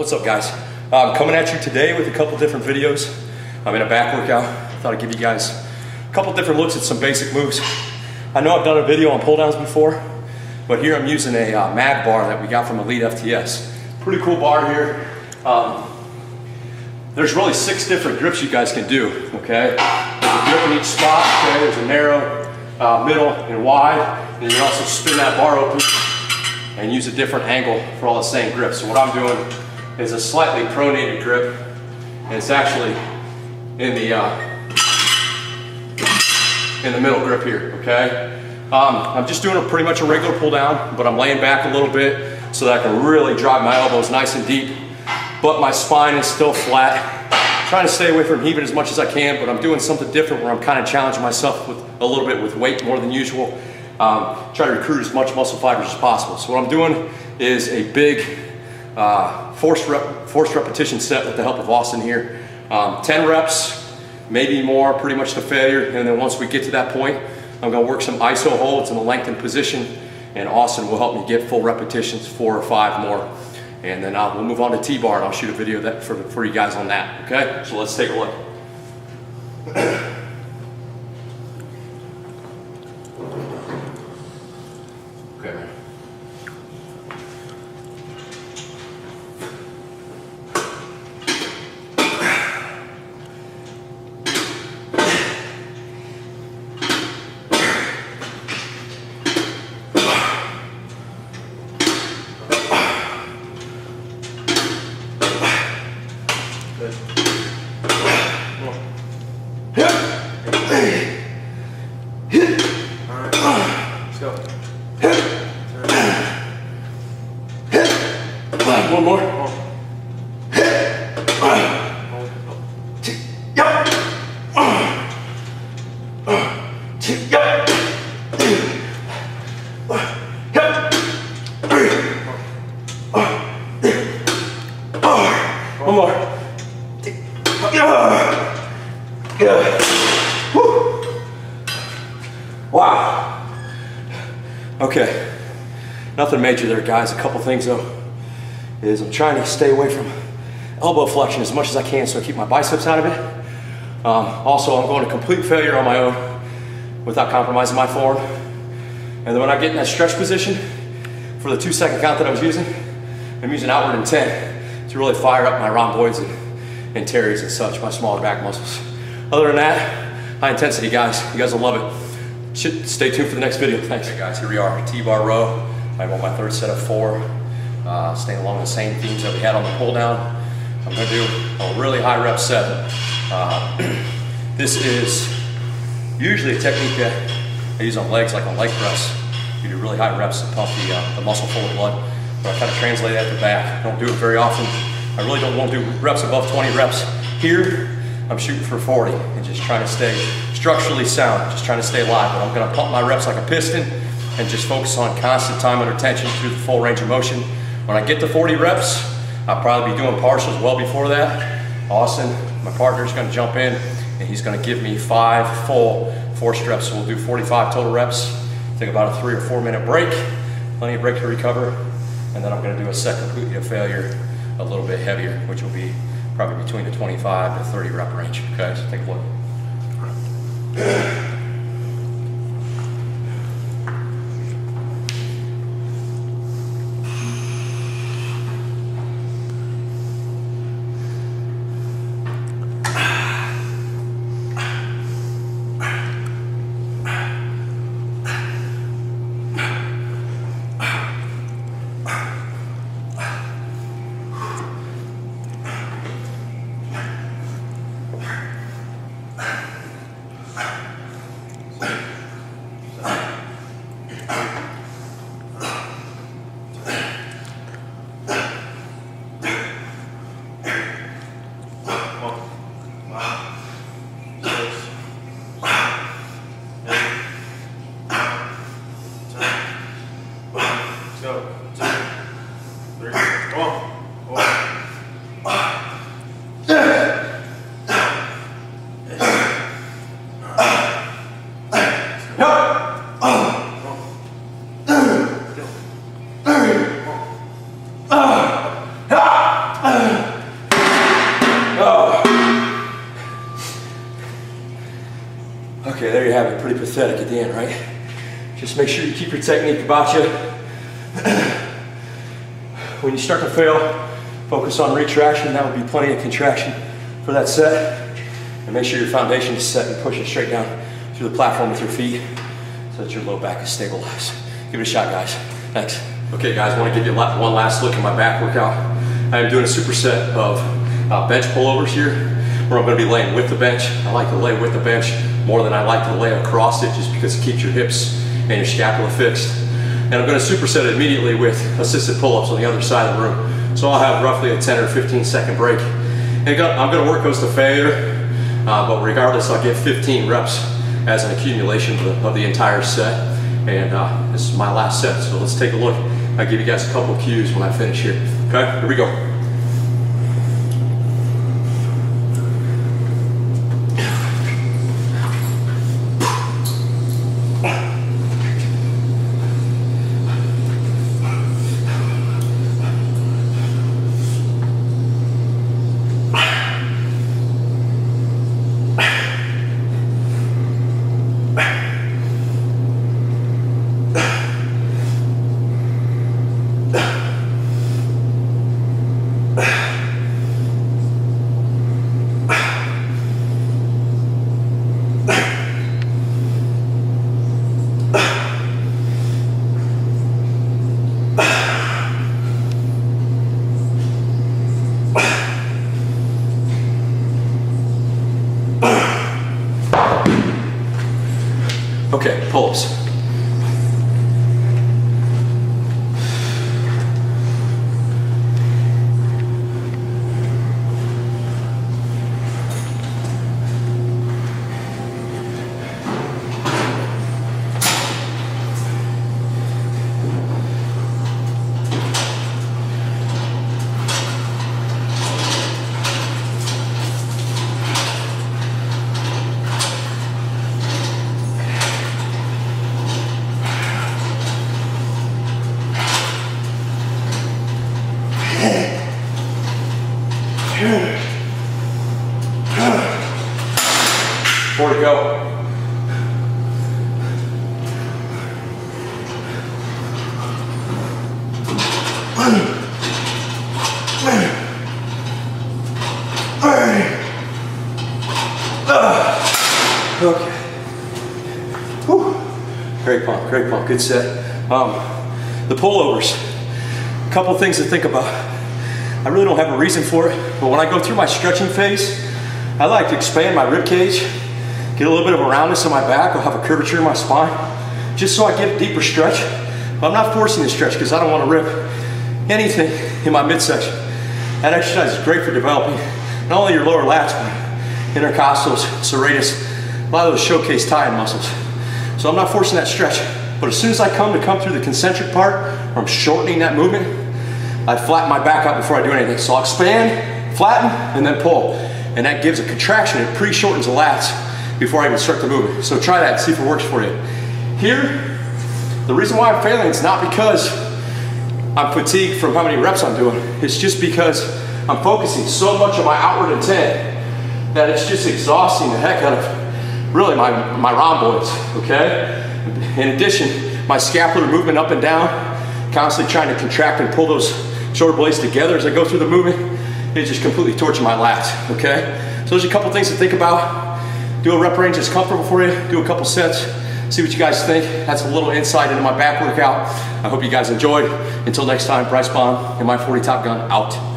What's up, guys? I'm coming at you today with a couple different videos. I'm in a back workout. I thought I'd give you guys a couple different looks at some basic moves. I know I've done a video on pull downs before, but here I'm using a mag bar that we got from Elite FTS. Pretty cool bar here. There's really 6 different grips you guys can do, okay? There's a grip in each spot, okay? There's a narrow, middle, and wide. And you can also spin that bar open and use a different angle for all the same grips. So what I'm doing is a slightly pronated grip, and it's actually in the middle grip here, okay? I'm just doing pretty much a regular pull down, but I'm laying back a little bit so that I can really drive my elbows nice and deep, but my spine is still flat. I'm trying to stay away from heaving as much as I can, but I'm doing something different where I'm kind of challenging myself with a little bit with weight more than usual. Try to recruit as much muscle fibers as possible. So what I'm doing is a big forced repetition set with the help of Austin here. 10 reps, maybe more, pretty much to failure. And then once we get to that point, I'm gonna work some iso holds in a lengthened position, and Austin will help me get full repetitions, 4 or 5 more. And then we'll move on to T-bar, and I'll shoot a video that for you guys on that, okay? So let's take a look. Okay, man. One more. One more. Wow. Okay. Nothing major there, guys. A couple things though. Is I'm trying to stay away from elbow flexion as much as I can so I keep my biceps out of it. Also, I'm going to complete failure on my own without compromising my form. And then when I get in that stretch position for the 2-second count that I was using, I'm using outward intent to really fire up my rhomboids and teres and such, my smaller back muscles. Other than that, high intensity, guys. You guys will love it. Stay tuned for the next video. Thanks. Hey guys, here we are, T-bar row. I'm on my 3rd set of 4. Staying along the same themes that we had on the pull down. I'm going to do a really high rep set. This is usually a technique that I use on legs, like on leg press. You do really high reps to pump the muscle full of blood. But I kind of translate that to back. I don't do it very often. I really don't want to do reps above 20 reps. Here, I'm shooting for 40 and just trying to stay structurally sound, just trying to stay alive. But I'm going to pump my reps like a piston and just focus on constant time under tension through the full range of motion. When I get to 40 reps, I'll probably be doing partials well before that. Austin, my partner, is going to jump in and he's going to give me 5 full forced reps. So we'll do 45 total reps, take about a 3 or 4 minute break, plenty of break to recover, and then I'm going to do a set completely to failure, a little bit heavier, which will be probably between the 25 to 30 rep range. Okay, so take a look. Okay, there you have it. Pretty pathetic at the end, right? Just make sure you keep your technique about you. When you start to fail, focus on retraction. That will be plenty of contraction for that set. And make sure your foundation is set and push it straight down through the platform with your feet so that your low back is stabilized. Give it a shot, guys. Thanks. Okay, guys, I want to give you one last look at my back workout. I am doing a superset of bench pullovers here, where I'm going to be laying with the bench. I like to lay with the bench more than I like to lay across it, just because it keeps your hips and your scapula fixed. And I'm going to superset it immediately with assisted pull-ups on the other side of the room. So I'll have roughly a 10 or 15 second break. And I'm going to work those to failure, but regardless, I'll get 15 reps as an accumulation of the entire set. And this is my last set, so let's take a look. I'll give you guys a couple cues when I finish here. Okay, here we go. Okay, pull-ups. More to go. Okay. Whew. Great pump, good set. The pullovers, a couple things to think about. I really don't have a reason for it, but when I go through my stretching phase, I like to expand my rib cage, get a little bit of a roundness in my back. I'll have a curvature in my spine, just so I get a deeper stretch. But I'm not forcing the stretch because I don't want to rip anything in my midsection. That exercise is great for developing not only your lower lats, but intercostals, serratus, a lot of those showcase tie-in muscles. So I'm not forcing that stretch. But as soon as I come through the concentric part, where I'm shortening that movement, I flatten my back out before I do anything. So I'll expand, flatten, and then pull. And that gives a contraction. It pre-shortens the lats before I even start the movement. So try that and see if it works for you. Here, the reason why I'm failing is not because I'm fatigued from how many reps I'm doing. It's just because I'm focusing so much on my outward intent that it's just exhausting the heck out of really my rhomboids, okay? In addition, my scapular movement up and down, constantly trying to contract and pull those shoulder blades together as I go through the movement, it just completely tortures my lats, okay? So there's a couple things to think about. Do a rep range that's comfortable for you, do a couple sets, see what you guys think. That's a little insight into my back workout. I hope you guys enjoyed. Until next time, Bryce Bond, MI40 Top Gun, out.